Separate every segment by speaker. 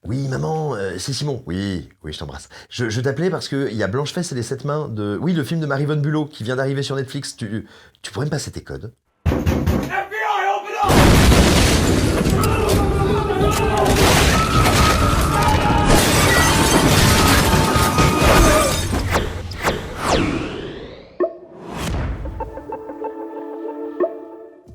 Speaker 1: Oui, maman, c'est Simon. Oui, oui, je t'embrasse. Je t'appelais parce qu'il y a Blanche-Fesse et les Sept Mains de... Oui, le film de Marie Von Bülow qui vient d'arriver sur Netflix. Tu pourrais me passer tes codes?
Speaker 2: FBI, open up!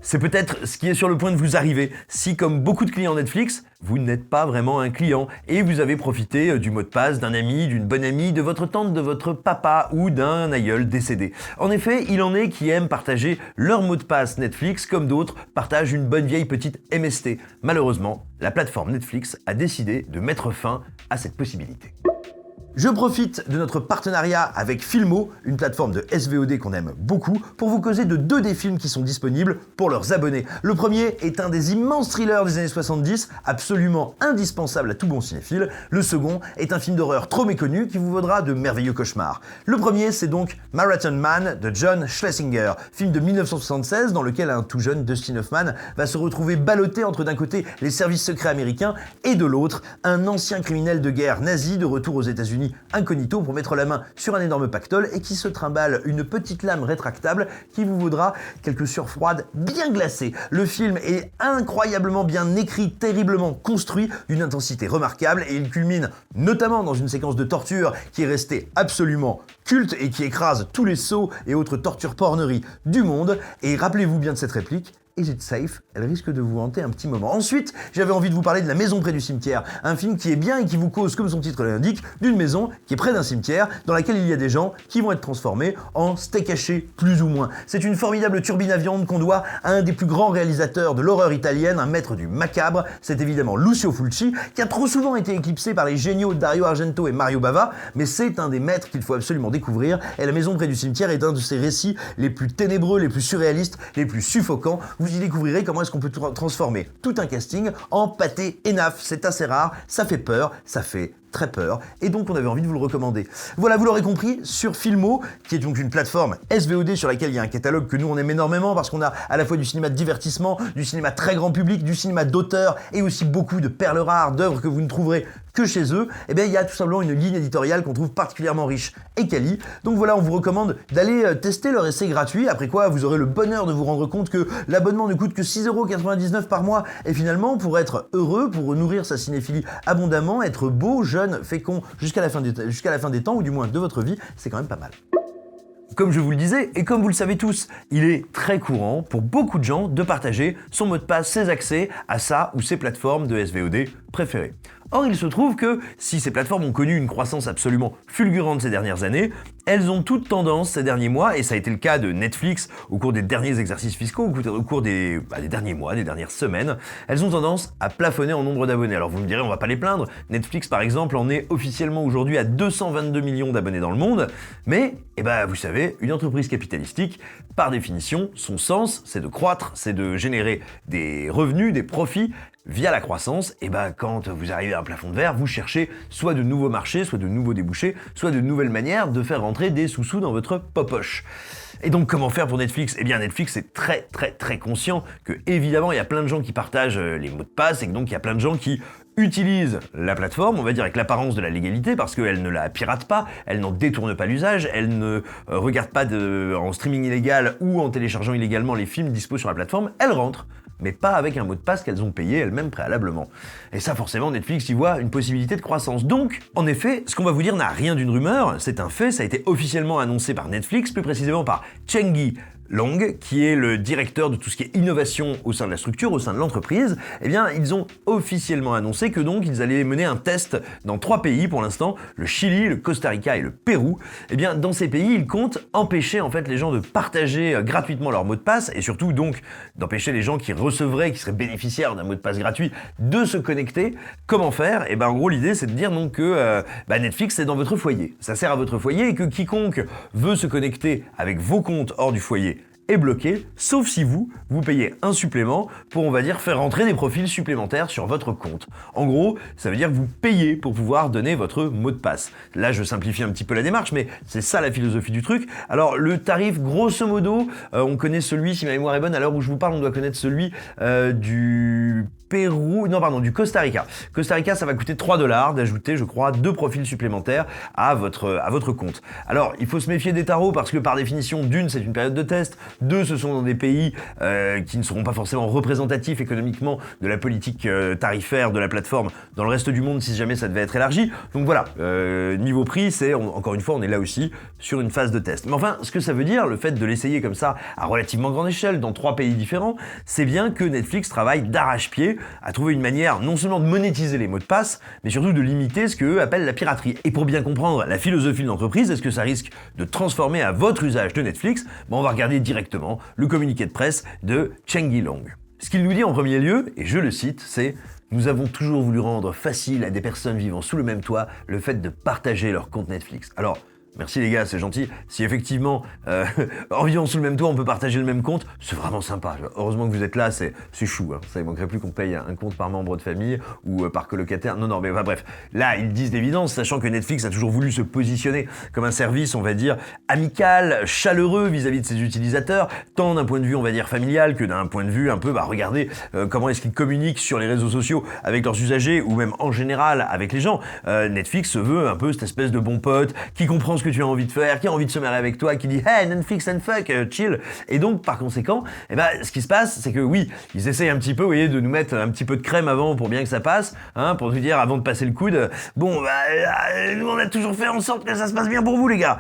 Speaker 3: C'est peut-être ce qui est sur le point de vous arriver si, comme beaucoup de clients Netflix, vous n'êtes pas vraiment un client et vous avez profité du mot de passe d'un ami, d'une bonne amie, de votre tante, de votre papa ou d'un aïeul décédé. En effet, il en est qui aiment partager leur mot de passe Netflix comme d'autres partagent une bonne vieille petite MST. Malheureusement, la plateforme Netflix a décidé de mettre fin à cette possibilité. Je profite de notre partenariat avec Filmo, une plateforme de SVOD qu'on aime beaucoup, pour vous causer de deux des films qui sont disponibles pour leurs abonnés. Le premier est un des immenses thrillers des années 70, absolument indispensable à tout bon cinéphile. Le second est un film d'horreur trop méconnu qui vous vaudra de merveilleux cauchemars. Le premier, c'est donc Marathon Man de John Schlesinger, film de 1976 dans lequel un tout jeune Dustin Hoffman va se retrouver ballotté entre d'un côté les services secrets américains et de l'autre un ancien criminel de guerre nazi de retour aux États-Unis incognito pour mettre la main sur un énorme pactole et qui se trimballe une petite lame rétractable qui vous vaudra quelques sueurs froides bien glacées. Le film est incroyablement bien écrit, terriblement construit, d'une intensité remarquable et il culmine notamment dans une séquence de torture qui est restée absolument culte et qui écrase tous les sauts et autres tortures porneries du monde. Et rappelez-vous bien de cette réplique: Is it safe? Elle risque de vous hanter un petit moment. Ensuite, j'avais envie de vous parler de La Maison près du cimetière, un film qui est bien et qui vous cause, comme son titre l'indique, d'une maison qui est près d'un cimetière, dans laquelle il y a des gens qui vont être transformés en steak haché, plus ou moins. C'est une formidable turbine à viande qu'on doit à un des plus grands réalisateurs de l'horreur italienne, un maître du macabre, c'est évidemment Lucio Fulci, qui a trop souvent été éclipsé par les géniaux Dario Argento et Mario Bava, mais c'est un des maîtres qu'il faut absolument découvrir, et La Maison près du cimetière est un de ses récits les plus ténébreux, les plus surréalistes, les plus suffocants. Vous y découvrirez comment est-ce qu'on peut transformer tout un casting en pâté énaf. C'est assez rare, ça fait peur, ça fait très peur, et donc on avait envie de vous le recommander. Voilà, vous l'aurez compris, sur Filmo, qui est donc une plateforme SVOD sur laquelle il y a un catalogue que nous on aime énormément parce qu'on a à la fois du cinéma de divertissement, du cinéma très grand public, du cinéma d'auteur et aussi beaucoup de perles rares, d'œuvres que vous ne trouverez que chez eux. Et bien il y a tout simplement une ligne éditoriale qu'on trouve particulièrement riche et quali. Donc voilà, on vous recommande d'aller tester leur essai gratuit, après quoi vous aurez le bonheur de vous rendre compte que l'abonnement ne coûte que 6,99€ par mois, et finalement pour être heureux, pour nourrir sa cinéphilie abondamment, être beau, jeune, fécond jusqu'à la fin des temps, ou du moins de votre vie, c'est quand même pas mal. Comme je vous le disais, et comme vous le savez tous, il est très courant pour beaucoup de gens de partager son mot de passe, ses accès à sa ou ses plateformes de SVOD préférées. Or, il se trouve que si ces plateformes ont connu une croissance absolument fulgurante ces dernières années, elles ont toutes tendance ces derniers mois, et ça a été le cas de Netflix au cours des derniers exercices fiscaux, au cours des derniers mois, des dernières semaines, elles ont tendance à plafonner en nombre d'abonnés. Alors vous me direz, on va pas les plaindre, Netflix par exemple en est officiellement aujourd'hui à 222 millions d'abonnés dans le monde, mais, vous savez, une entreprise capitalistique, par définition, son sens, c'est de croître, c'est de générer des revenus, des profits, via la croissance. Et quand vous arrivez à un plafond de verre, vous cherchez soit de nouveaux marchés, soit de nouveaux débouchés, soit de nouvelles manières de faire rentrer des sous-sous dans votre popoche. Et donc comment faire pour Netflix? Eh bien Netflix est très conscient que évidemment il y a plein de gens qui partagent les mots de passe, et que donc il y a plein de gens qui utilisent la plateforme, on va dire avec l'apparence de la légalité, parce qu'elle ne la pirate pas, elle n'en détourne pas l'usage, elle ne regarde pas en streaming illégal ou en téléchargeant illégalement les films dispo sur la plateforme, elle rentre, mais pas avec un mot de passe qu'elles ont payé elles-mêmes préalablement. Et ça, forcément, Netflix y voit une possibilité de croissance. Donc, en effet, ce qu'on va vous dire n'a rien d'une rumeur, c'est un fait, ça a été officiellement annoncé par Netflix, plus précisément par Chengi Long, qui est le directeur de tout ce qui est innovation au sein de la structure, au sein de l'entreprise. Eh bien, ils ont officiellement annoncé que donc ils allaient mener un test dans 3 pays pour l'instant, le Chili, le Costa Rica et le Pérou. Eh bien, dans ces pays, ils comptent empêcher en fait les gens de partager gratuitement leur mot de passe, et surtout donc d'empêcher les gens qui recevraient, qui seraient bénéficiaires d'un mot de passe gratuit, de se connecter. Comment faire? Eh bien, en gros, l'idée c'est de dire donc que Netflix c'est dans votre foyer, ça sert à votre foyer, et que quiconque veut se connecter avec vos comptes hors du foyer est bloqué, sauf si vous payez un supplément pour, on va dire, faire rentrer des profils supplémentaires sur votre compte. En gros, ça veut dire que vous payez pour pouvoir donner votre mot de passe. Là, je simplifie un petit peu la démarche, mais c'est ça la philosophie du truc. Alors, le tarif, grosso modo, on connaît celui, si ma mémoire est bonne, à l'heure où je vous parle, on doit connaître celui du Costa Rica. Costa Rica, ça va coûter 3 $ d'ajouter, je crois, 2 profils supplémentaires à votre compte. Alors, il faut se méfier des tarots parce que par définition, d'une, c'est une période de test, deux, ce sont dans des pays qui ne seront pas forcément représentatifs économiquement de la politique tarifaire de la plateforme dans le reste du monde si jamais ça devait être élargi. Donc voilà, niveau prix, encore une fois, on est là aussi sur une phase de test. Mais enfin, ce que ça veut dire, le fait de l'essayer comme ça à relativement grande échelle dans 3 pays différents, c'est bien que Netflix travaille d'arrache-pied à trouver une manière non seulement de monétiser les mots de passe, mais surtout de limiter ce qu'eux appellent la piraterie. Et pour bien comprendre la philosophie de l'entreprise, est-ce que ça risque de transformer à votre usage de Netflix? On va regarder directement le communiqué de presse de Chen Guilong. Ce qu'il nous dit en premier lieu, et je le cite, c'est « Nous avons toujours voulu rendre facile à des personnes vivant sous le même toit le fait de partager leur compte Netflix. » Alors, merci les gars, c'est gentil. Si effectivement, en vivant sous le même toit, on peut partager le même compte, c'est vraiment sympa. Heureusement que vous êtes là, c'est chou. Hein. Ça ne manquerait plus qu'on paye un compte par membre de famille ou par colocataire. Non, mais enfin, bref. Là, ils disent d'évidence, sachant que Netflix a toujours voulu se positionner comme un service, on va dire, amical, chaleureux vis-à-vis de ses utilisateurs, tant d'un point de vue, on va dire, familial, que d'un point de vue un peu, regardez comment est-ce qu'ils communiquent sur les réseaux sociaux avec leurs usagers ou même en général avec les gens. Netflix se veut un peu cette espèce de bon pote qui comprend ce que tu as envie de faire, qui a envie de se marier avec toi, qui dit « Hey, Netflix and fuck, chill !» Et donc, par conséquent, ce qui se passe, c'est que oui, ils essayent un petit peu, vous voyez, de nous mettre un petit peu de crème avant pour bien que ça passe, hein, pour nous dire, avant de passer le coude, bon, nous on a toujours fait en sorte que ça se passe bien pour vous, les gars.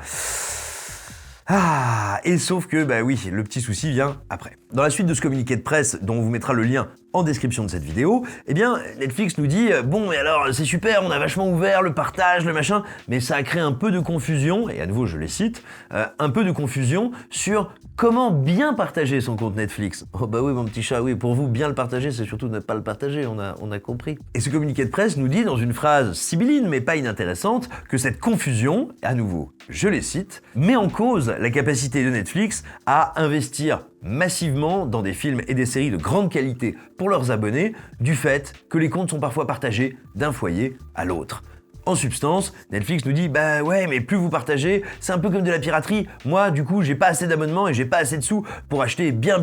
Speaker 3: Et sauf que, oui, le petit souci vient après. Dans la suite de ce communiqué de presse, dont on vous mettra le lien en description de cette vidéo, Netflix nous dit « Bon, et alors, c'est super, on a vachement ouvert le partage, le machin, mais ça a créé un peu de confusion, et à nouveau, je les cite, un peu de confusion sur comment bien partager son compte Netflix. » Oh bah oui, mon petit chat, oui, pour vous, bien le partager, c'est surtout ne pas le partager, on a compris. Et ce communiqué de presse nous dit, dans une phrase sibylline, mais pas inintéressante, que cette confusion, à nouveau, je les cite, met en cause la capacité de Netflix à investir massivement dans des films et des séries de grande qualité pour leurs abonnés, du fait que les comptes sont parfois partagés d'un foyer à l'autre. En substance, Netflix nous dit « Bah ouais, mais plus vous partagez, c'est un peu comme de la piraterie. Moi, du coup, j'ai pas assez d'abonnements et j'ai pas assez de sous pour acheter bien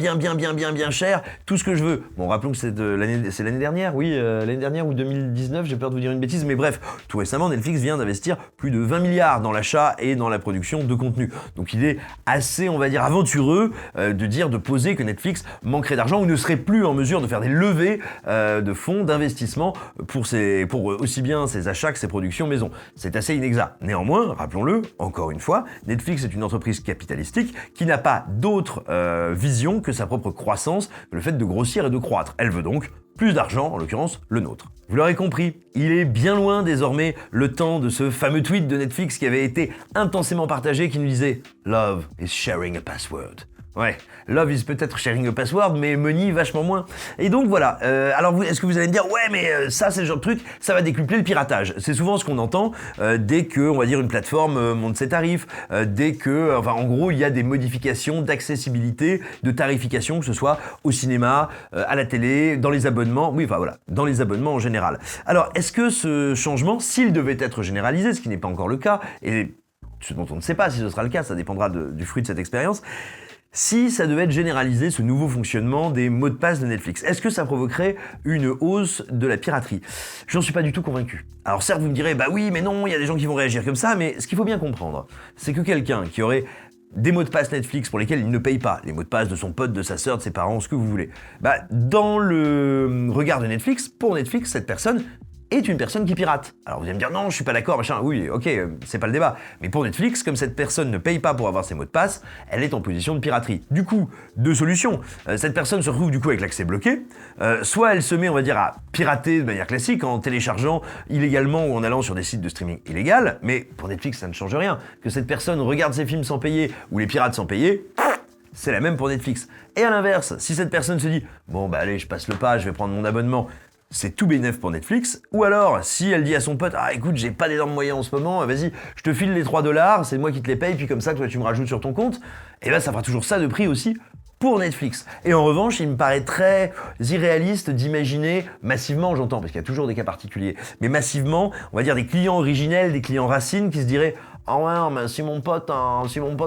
Speaker 3: cher tout ce que je veux. » Bon, rappelons que c'est l'année dernière, oui, l'année dernière ou 2019, j'ai peur de vous dire une bêtise, mais bref, tout récemment, Netflix vient d'investir plus de 20 milliards dans l'achat et dans la production de contenu. Donc il est assez, on va dire, aventureux de poser que Netflix manquerait d'argent ou ne serait plus en mesure de faire des levées de fonds d'investissement pour aussi bien ses achats que ses productions maison. C'est assez inexact. Néanmoins, rappelons-le, encore une fois, Netflix est une entreprise capitalistique qui n'a pas d'autre vision que sa propre croissance, le fait de grossir et de croître. Elle veut donc plus d'argent, en l'occurrence le nôtre. Vous l'aurez compris, il est bien loin désormais le temps de ce fameux tweet de Netflix qui avait été intensément partagé qui nous disait « Love is sharing a password ». Ouais, love is peut-être sharing a password, mais money vachement moins. Et donc voilà, alors est-ce que vous allez me dire, ouais mais ça c'est le genre de truc, ça va décupler le piratage. C'est souvent ce qu'on entend dès que, on va dire, une plateforme monte ses tarifs, dès que, en gros, il y a des modifications d'accessibilité, de tarification, que ce soit au cinéma, à la télé, dans les abonnements, dans les abonnements en général. Alors, est-ce que ce changement, s'il devait être généralisé, ce qui n'est pas encore le cas, et ce dont on ne sait pas si ce sera le cas, ça dépendra du fruit de cette expérience, si ça devait être généralisé, ce nouveau fonctionnement des mots de passe de Netflix, est-ce que ça provoquerait une hausse de la piraterie? J'en suis pas du tout convaincu. Alors certes, vous me direz, bah oui, mais non, il y a des gens qui vont réagir comme ça, mais ce qu'il faut bien comprendre, c'est que quelqu'un qui aurait des mots de passe Netflix pour lesquels il ne paye pas, les mots de passe de son pote, de sa sœur, de ses parents, ce que vous voulez, dans le regard de Netflix, pour Netflix, cette personne est une personne qui pirate. Alors vous allez me dire non, je suis pas d'accord, machin, oui, ok, c'est pas le débat. Mais pour Netflix, comme cette personne ne paye pas pour avoir ses mots de passe, elle est en position de piraterie. Du coup, deux solutions. Cette personne se retrouve du coup avec l'accès bloqué, soit elle se met, on va dire, à pirater de manière classique en téléchargeant illégalement ou en allant sur des sites de streaming illégal, mais pour Netflix ça ne change rien. Que cette personne regarde ses films sans payer ou les pirates sans payer, c'est la même pour Netflix. Et à l'inverse, si cette personne se dit « Bon allez, je passe le pas, je vais prendre mon abonnement », c'est tout bénef pour Netflix. Ou alors, si elle dit à son pote, ah écoute, j'ai pas d'énormes moyens en ce moment, vas-y, je te file les 3$, c'est moi qui te les paye, puis comme ça, toi tu me rajoutes sur ton compte, et ben ça fera toujours ça de prix aussi pour Netflix. Et en revanche, il me paraît très irréaliste d'imaginer massivement, j'entends, parce qu'il y a toujours des cas particuliers, mais massivement, on va dire des clients originels, des clients racines qui se diraient ah ouais, mais si mon pote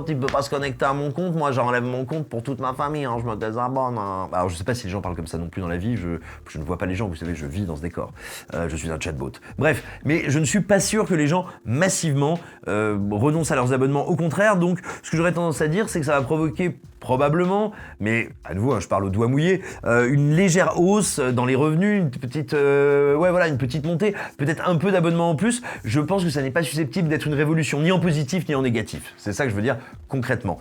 Speaker 3: il peut pas se connecter à mon compte, moi j'enlève mon compte pour toute ma famille, je me désabonne. Alors je sais pas si les gens parlent comme ça non plus dans la vie, je ne vois pas les gens, vous savez, je vis dans ce décor. Je suis un chatbot. Bref, mais je ne suis pas sûr que les gens massivement renoncent à leurs abonnements. Au contraire, donc ce que j'aurais tendance à dire, c'est que ça va provoquer probablement, mais à nouveau, je parle au doigt mouillé, une légère hausse dans les revenus, une petite montée, peut-être un peu d'abonnement en plus. Je pense que ça n'est pas susceptible d'être une révolution, ni en positif ni en négatif. C'est ça que je veux dire concrètement.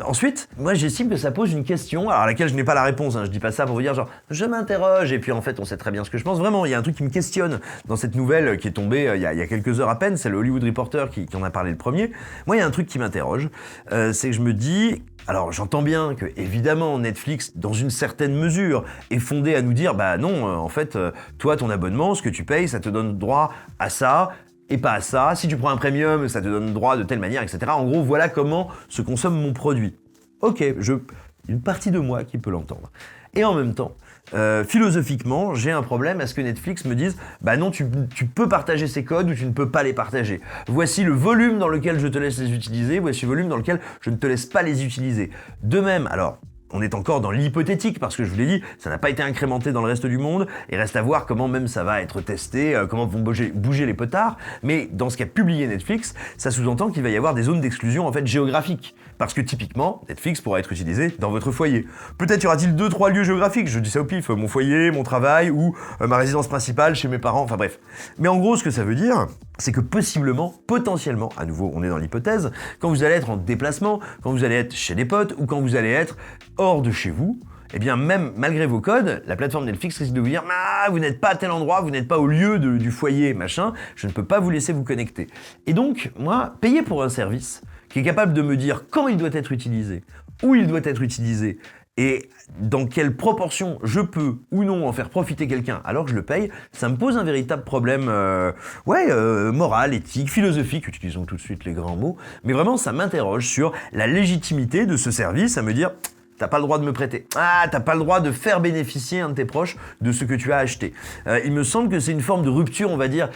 Speaker 3: Ensuite, moi j'estime que ça pose une question, alors à laquelle je n'ai pas la réponse, je dis pas ça pour vous dire genre je m'interroge et puis en fait on sait très bien ce que je pense. Vraiment, il y a un truc qui me questionne dans cette nouvelle qui est tombée il y a quelques heures à peine, c'est le Hollywood Reporter qui en a parlé le premier. Moi il y a un truc qui m'interroge, c'est que je me dis, alors j'entends bien que évidemment Netflix, dans une certaine mesure, est fondé à nous dire bah non, en fait, toi ton abonnement, ce que tu payes, ça te donne droit à ça et pas à ça. Si tu prends un premium, ça te donne droit de telle manière, etc. En gros, voilà comment se consomme mon produit. Ok, une partie de moi qui peut l'entendre. Et en même temps, philosophiquement, j'ai un problème à ce que Netflix me dise bah non, tu peux partager ces codes ou tu ne peux pas les partager. Voici le volume dans lequel je te laisse les utiliser, voici le volume dans lequel je ne te laisse pas les utiliser. De même, alors, on est encore dans l'hypothétique parce que je vous l'ai dit, ça n'a pas été incrémenté dans le reste du monde et reste à voir comment même ça va être testé, comment vont bouger les potards. Mais dans ce qu'a publié Netflix, ça sous-entend qu'il va y avoir des zones d'exclusion en fait géographiques. Parce que typiquement, Netflix pourra être utilisé dans votre foyer. Peut-être y aura-t-il 2-3 lieux géographiques, je dis ça au pif, mon foyer, mon travail ou ma résidence principale chez mes parents, enfin bref. Mais en gros, ce que ça veut dire, c'est que possiblement, potentiellement, à nouveau, on est dans l'hypothèse, quand vous allez être en déplacement, quand vous allez être chez des potes ou quand vous allez être hors de chez vous, eh bien même malgré vos codes, la plateforme Netflix risque de vous dire « Ah, vous n'êtes pas à tel endroit, vous n'êtes pas au lieu du foyer, machin, je ne peux pas vous laisser vous connecter. » Et donc, moi, payer pour un service qui est capable de me dire quand il doit être utilisé, où il doit être utilisé, et dans quelle proportion je peux ou non en faire profiter quelqu'un alors que je le paye, ça me pose un véritable problème moral, éthique, philosophique, utilisons tout de suite les grands mots, mais vraiment ça m'interroge sur la légitimité de ce service à me dire t'as pas le droit de me prêter. Ah, t'as pas le droit de faire bénéficier un de tes proches de ce que tu as acheté. Il me semble que c'est une forme de rupture, on va dire,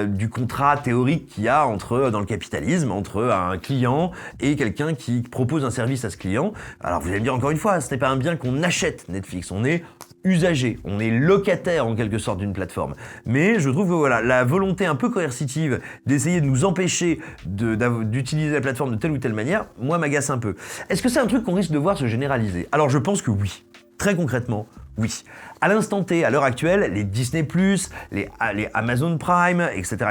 Speaker 3: du contrat théorique qu'il y a dans le capitalisme, entre un client et quelqu'un qui propose un service à ce client. Alors vous allez me dire encore une fois, ce n'est pas un bien qu'on achète Netflix, on est usager, on est locataire en quelque sorte d'une plateforme. Mais je trouve que voilà, la volonté un peu coercitive d'essayer de nous empêcher d'utiliser la plateforme de telle ou telle manière, moi m'agace un peu. Est-ce que c'est un truc qu'on risque de voir se généraliser ? Alors je pense que oui. Très concrètement, oui. À l'instant T, à l'heure actuelle, les Disney+, les Amazon Prime, etc.,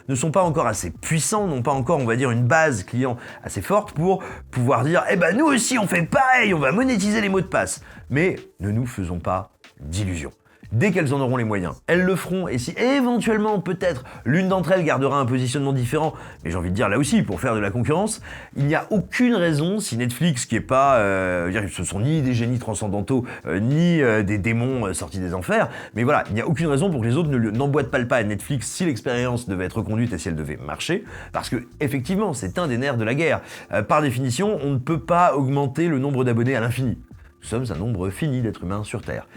Speaker 3: ne sont pas encore assez puissants, n'ont pas encore, on va dire, une base client assez forte pour pouvoir dire « Eh ben nous aussi on fait pareil, on va monétiser les mots de passe ». Mais ne nous faisons pas d'illusions. Dès qu'elles en auront les moyens, elles le feront, et si éventuellement, peut-être, l'une d'entre elles gardera un positionnement différent, mais j'ai envie de dire là aussi, pour faire de la concurrence, il n'y a aucune raison, si Netflix, qui est pas, ce sont ni des génies transcendantaux, ni des démons sortis des enfers, mais voilà, il n'y a aucune raison pour que les autres n'emboîtent pas le pas à Netflix si l'expérience devait être reconduite et si elle devait marcher, parce que, effectivement, c'est un des nerfs de la guerre. Par définition, on ne peut pas augmenter le nombre d'abonnés à l'infini. Nous sommes un nombre fini d'êtres humains sur Terre.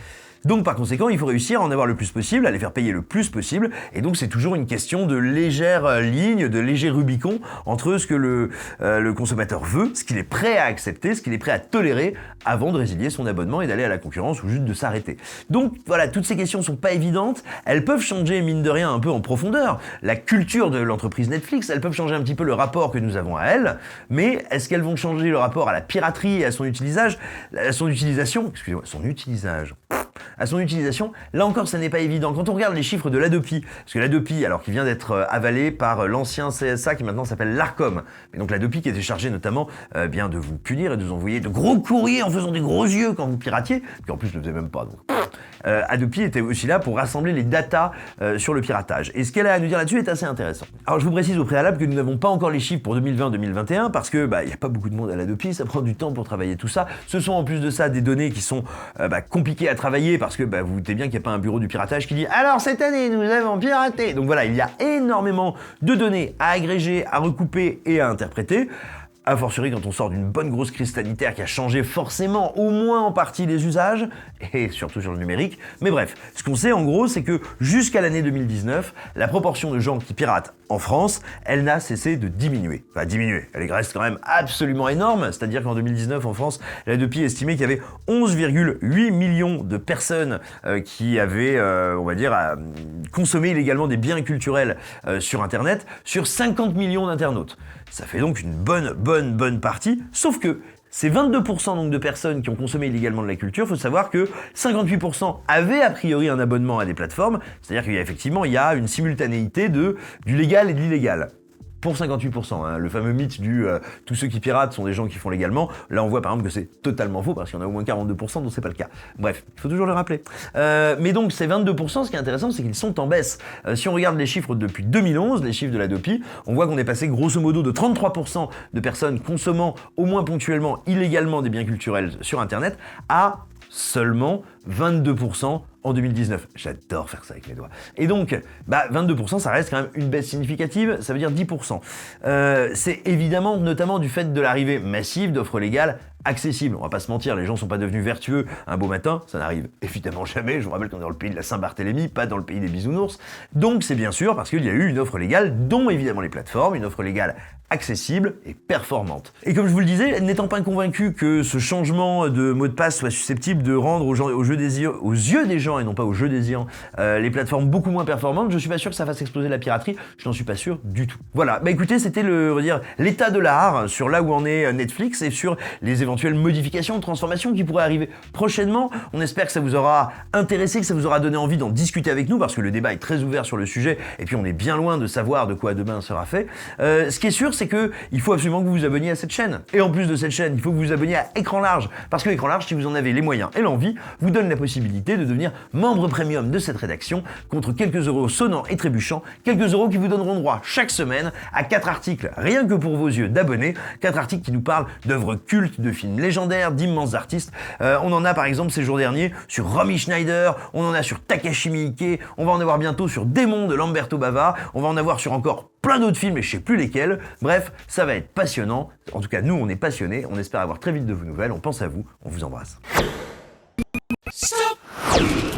Speaker 3: Donc par conséquent, il faut réussir à en avoir le plus possible, à les faire payer le plus possible, et donc c'est toujours une question de légère ligne, de léger Rubicon entre ce que le consommateur veut, ce qu'il est prêt à accepter, ce qu'il est prêt à tolérer avant de résilier son abonnement et d'aller à la concurrence ou juste de s'arrêter. Donc voilà, toutes ces questions sont pas évidentes, elles peuvent changer mine de rien un peu en profondeur, la culture de l'entreprise Netflix, elles peuvent changer un petit peu le rapport que nous avons à elles, mais est-ce qu'elles vont changer le rapport à la piraterie et à son utilisation, à son utilisation, là encore ça n'est pas évident. Quand on regarde les chiffres de l'Adopi, parce que l'Adopi, alors qui vient d'être avalé par l'ancien CSA qui maintenant s'appelle l'Arcom, mais donc l'Adopi qui était chargé notamment bien de vous punir et de vous envoyer de gros courriers en faisant des gros yeux quand vous piratiez, qui en plus ne le faisait même pas. Donc. Adopi était aussi là pour rassembler les datas sur le piratage. Et ce qu'elle a à nous dire là-dessus est assez intéressant. Alors je vous précise au préalable que nous n'avons pas encore les chiffres pour 2020-2021 parce que il n'y a pas beaucoup de monde à l'Adopi, ça prend du temps pour travailler tout ça. Ce sont en plus de ça des données qui sont compliquées à travailler parce que vous vous doutez bien qu'il n'y a pas un bureau du piratage qui dit « Alors cette année, nous avons piraté !» Donc voilà, il y a énormément de données à agréger, à recouper et à interpréter. A fortiori quand on sort d'une bonne grosse crise sanitaire qui a changé forcément au moins en partie les usages, et surtout sur le numérique. Mais bref, ce qu'on sait en gros, c'est que jusqu'à l'année 2019, la proportion de gens qui piratent en France, elle n'a cessé de diminuer. Enfin diminuer, elle reste quand même absolument énorme, c'est-à-dire qu'en 2019 en France, l'Adopi estimait qu'il y avait 11,8 millions de personnes qui avaient, on va dire, consommé illégalement des biens culturels sur Internet, sur 50 millions d'internautes. Ça fait donc une bonne partie, sauf que ces 22% donc de personnes qui ont consommé illégalement de la culture, il faut savoir que 58% avaient a priori un abonnement à des plateformes, c'est-à-dire qu'il y a une simultanéité du légal et de l'illégal. Pour 58%, le fameux mythe du tous ceux qui piratent sont des gens qui font légalement, là on voit par exemple que c'est totalement faux parce qu'il y en a au moins 42% dont c'est pas le cas. Bref, il faut toujours le rappeler. Mais donc ces 22%, ce qui est intéressant, c'est qu'ils sont en baisse. Si on regarde les chiffres depuis 2011, les chiffres de l'Adopi, on voit qu'on est passé grosso modo de 33% de personnes consommant au moins ponctuellement illégalement des biens culturels sur Internet à seulement 22% en 2019. J'adore faire ça avec mes doigts. Et donc, 22%, ça reste quand même une baisse significative, ça veut dire 10%. C'est évidemment notamment du fait de l'arrivée massive d'offres légales accessibles. On va pas se mentir, les gens sont pas devenus vertueux un beau matin, ça n'arrive évidemment jamais. Je vous rappelle qu'on est dans le pays de la Saint-Barthélemy, pas dans le pays des bisounours. Donc c'est bien sûr parce qu'il y a eu une offre légale, dont évidemment les plateformes, une offre légale accessible et performante. Et comme je vous le disais, n'étant pas convaincu que ce changement de mot de passe soit susceptible de rendre aux yeux des gens et non pas aux jeux désirants les plateformes beaucoup moins performantes, je suis pas sûr que ça fasse exploser la piraterie, je n'en suis pas sûr du tout. Voilà, écoutez, c'était l'état de l'art sur là où en est Netflix et sur les éventuelles modifications, transformations qui pourraient arriver prochainement. On espère que ça vous aura intéressé, que ça vous aura donné envie d'en discuter avec nous parce que le débat est très ouvert sur le sujet et puis on est bien loin de savoir de quoi demain sera fait. Ce qui est sûr, c'est que il faut absolument que vous vous abonniez à cette chaîne. Et en plus de cette chaîne, il faut que vous vous abonniez à Écran Large parce que Écran Large, si vous en avez les moyens et l'envie, vous donne la possibilité de devenir membre premium de cette rédaction contre quelques euros sonnants et trébuchants, quelques euros qui vous donneront droit chaque semaine à 4 articles rien que pour vos yeux d'abonnés, 4 articles qui nous parlent d'œuvres cultes, de films légendaires, d'immenses artistes. On en a par exemple ces jours derniers sur Romy Schneider, on en a sur Takashi Miike, on va en avoir bientôt sur Démon de Lamberto Bava, on va en avoir sur encore plein d'autres films et je sais plus lesquels. Bref, ça va être passionnant. En tout cas, nous, on est passionnés. On espère avoir très vite de vos nouvelles. On pense à vous. On vous embrasse.
Speaker 2: Stop!